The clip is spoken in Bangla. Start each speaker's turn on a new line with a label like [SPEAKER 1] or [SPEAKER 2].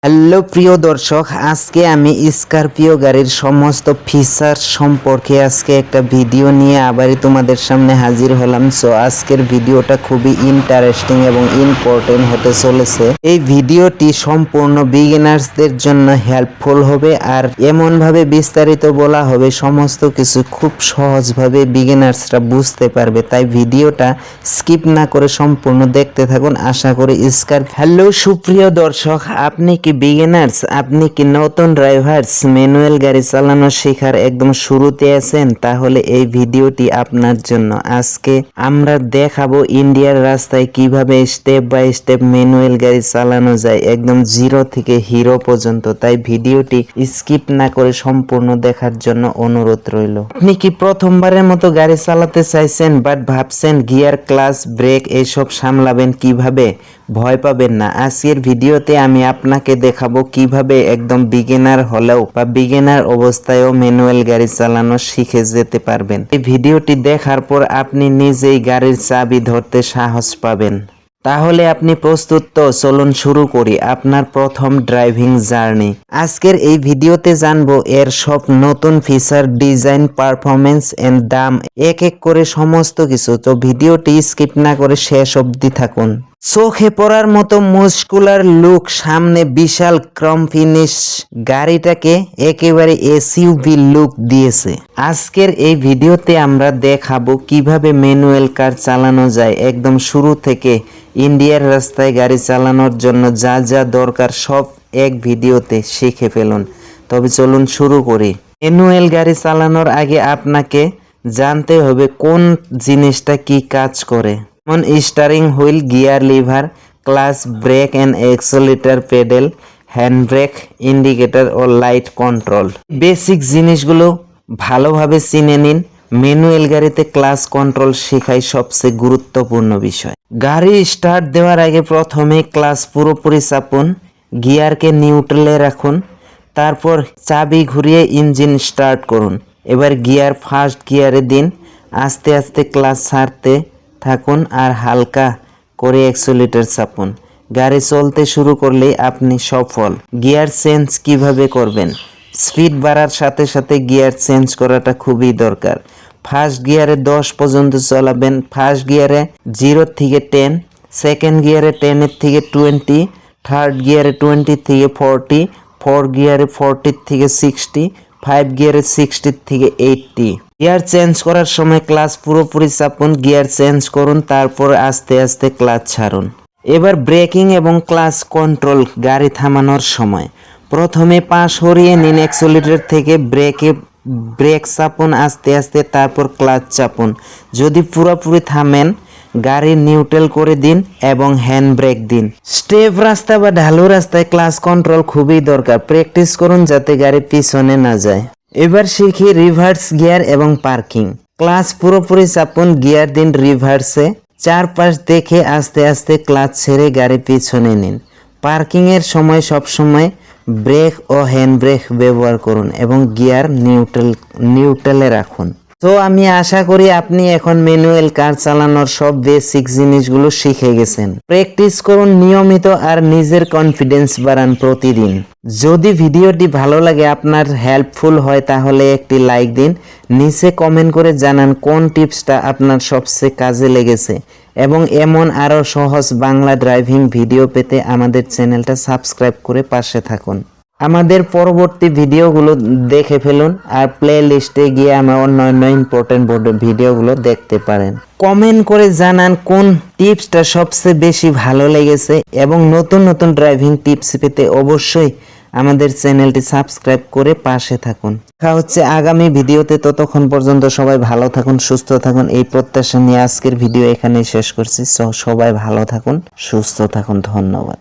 [SPEAKER 1] হ্যালো প্রিয় দর্শক, আজকে আমি স্করপিও গাড়ির সমস্ত ফিচার সম্পর্কে আজকে একটা ভিডিও নিয়ে আবারই তোমাদের সামনে হাজির হলাম। সো আজকের ভিডিওটা খুবই ইন্টারেস্টিং এবং ইম্পর্টেন্ট হতে চলেছে। এই ভিডিওটি সম্পূর্ণ বিগিনার্সদের জন্য হেল্পফুল হবে, আর এমনভাবে বিস্তারিত বলা হবে সমস্ত কিছু খুব সহজভাবে বিগিনার্সরা বুঝতে পারবে। তাই ভিডিওটা স্কিপ না করে সম্পূর্ণ দেখতে থাকুন। আশা করি হ্যালো সুপ্রিয় দর্শক, আপনি কি বিগিনার্স, আপনি কি নতুন ড্রাইভার্স, ম্যানুয়াল গাড়ি চালানো শেখার একদম শুরুতে আছেন? তাহলে এই ভিডিওটি আপনার জন্য। আজকে আমরা দেখাবো ইন্ডিয়ার রাস্তায় কিভাবে স্টেপ বাই স্টেপ ম্যানুয়াল গাড়ি চালানো যায়, একদম জিরো থেকে হিরো পর্যন্ত। তাই ভিডিওটি স্কিপ না করে সম্পূর্ণ দেখার জন্য অনুরোধ রইল। আপনি কি প্রথমবারের মতো গাড়ি চালাতে চাইছেন, বাট ভাবছেন গিয়ার, ক্লাচ, ব্রেক এইসব সামলাবেন কিভাবে? ভয় পাবেন না। আজকের ভিডিওতে আমি আপনাকে দেখাবো কিভাবে একদম বিগিনার হলেও বা বিগিনার অবস্থায়ও ম্যানুয়াল গাড়ি চালানো শিখে যেতে পারবেন। এই ভিডিওটি দেখার পর আপনি নিজেই গাড়ির চাবি ধরতে সাহস পাবেন। তাহলে আপনি প্রস্তুত তো? চলুন শুরু করি আপনার প্রথম ড্রাইভিং জার্নি। আজকের এই ভিডিওতে জানবো এর সব নতুন ফিচার, ডিজাইন, পারফরমেন্স এন্ড দাম, এক এক করে সমস্ত কিছু। তো ভিডিওটি স্কিপ না করে শেষ অবধি থাকুন। চোখে পড়ার মতো মুস্কুলার লুক, সামনে বিশাল ক্রম ফিনিশ, গাড়িটাকে একেবারে এসইউভি লুক দিয়েছে। আজকের এই ভিডিওতে আমরা দেখাবো কিভাবে ম্যানুয়াল কার চালানো যায় একদম শুরু থেকে। ইন্ডিয়ার রাস্তায় গাড়ি চালানোর জন্য যা যা দরকার সব এক ভিডিওতে শিখে ফেলুন। তবে চলুন শুরু করি। ম্যানুয়াল গাড়ি চালানোর আগে আপনাকে জানতে হবে কোন জিনিসটা কি কাজ করে। যেমন steering wheel, gear lever, clutch, brake and accelerator, pedal, hand brake, indicator ও লাইট কন্ট্রোল। বেসিক জিনিসগুলো ভালোভাবে চিনে নিন। ম্যানুয়াল গাড়িতে ক্লাচ কন্ট্রোল শেখাই সবচেয়ে গুরুত্বপূর্ণ বিষয়। গাড়ি স্টার্ট দেওয়ার আগে প্রথমে ক্লাচ পুরোপুরি চাপুন, গিয়ারকে নিউট্রালে রাখুন, তারপর চাবি ঘুরিয়ে ইঞ্জিন স্টার্ট করুন। এবার গিয়ার ফার্স্ট গিয়ারে দিন, আস্তে আস্তে ক্লাচ ছাড়তে থাকুন আর হালকা করে অ্যাক্সেলেটর চাপুন। গাড়ি চলতে শুরু করলেই আপনি সফল। গিয়ার চেঞ্জ কিভাবে করবেন? স্পিড বাড়ার সাথে সাথে গিয়ার চেঞ্জ করাটা খুবই দরকার। ফার্স্ট গিয়ারে 10 পর্যন্ত চালাবেন, ফার্স্ট গিয়ারে 0 থেকে 10, সেকেন্ড গিয়ারে 10 থেকে 20, থার্ড গিয়ারে 20 থেকে 40, ফোর্থ গিয়ারে 40 থেকে 60, 5 গিয়ারে 60 থেকে 80। গিয়ার চেঞ্জ করার সময় ক্লাচ পুরোপুরি চাপুন, গিয়ার চেঞ্জ করুন, তারপর আস্তে আস্তে ক্লাচ ছাড়ুন। এবার ব্রেকিং এবং ক্লাচ কন্ট্রোল গাড়ি থামানোর সময় প্রথমে পা সরিয়ে নিন অ্যাক্সেলেটর থেকে, ব্রেক চাপুন আস্তে আস্তে, তারপর ক্লাচ চাপুন। যদি পুরোপুরি থামেন গাড়ি নিউট্রাল করে দিন এবং হ্যান্ড ব্রেক দিন। স্টেপ রাস্তা বা ঢালু রাস্তায় ক্লাচ কন্ট্রোল খুবই দরকার। প্র্যাকটিস করুন যাতে গাড়ি পিছনে না যায়। এবার শিখি রিভার্স গিয়ার এবং পার্কিং। ক্লাচ পুরোপুরি চাপুন, গিয়ার দিন রিভার্সে, চারপাশ দেখে আস্তে আস্তে ক্লাচ ছেড়ে গাড়ি পিছনে নিন। পার্কিংয়ের সময় সবসময় ব্রেক ও হ্যান্ড ব্রেক ব্যবহার করুন এবং গিয়ার নিউট্রালে রাখুন। তো আমি আশা করি আপনি এখন ম্যানুয়াল কার চালানোর সব বেসিক জিনিসগুলো শিখে গেছেন। প্র্যাকটিস করুন নিয়মিত আর নিজের কনফিডেন্স বাড়ান প্রতিদিন। যদি ভিডিওটি ভালো লাগে, আপনার হেল্পফুল হয়, তাহলে একটি লাইক দিন। নিচে কমেন্ট করে জানান কোন টিপসটা আপনার সবচেয়ে কাজে লেগেছে, এবং এমন আরও সহজ বাংলা ড্রাইভিং ভিডিও পেতে আমাদের চ্যানেলটা সাবস্ক্রাইব করে পাশে থাকুন। আমাদের পরবর্তী ভিডিওগুলো দেখে ফেলুন আর প্লে লিস্টে গিয়ে আমার অন্যান্য ইম্পর্টেন্ট ভিডিওগুলো দেখতে পারেন। কমেন্ট করে জানান কোন টিপসটা সবচেয়ে বেশি ভালো লেগেছে, এবং নতুন নতুন ড্রাইভিং টিপস পেতে অবশ্যই আমাদের চ্যানেলটি সাবস্ক্রাইব করে পাশে থাকুন। দেখা হচ্ছে আগামী ভিডিওতে। ততক্ষণ পর্যন্ত সবাই ভালো থাকুন, সুস্থ থাকুন, এই প্রত্যাশা নিয়ে আজকের ভিডিও এখানেই শেষ করছি। সবাই ভালো থাকুন, সুস্থ থাকুন। ধন্যবাদ।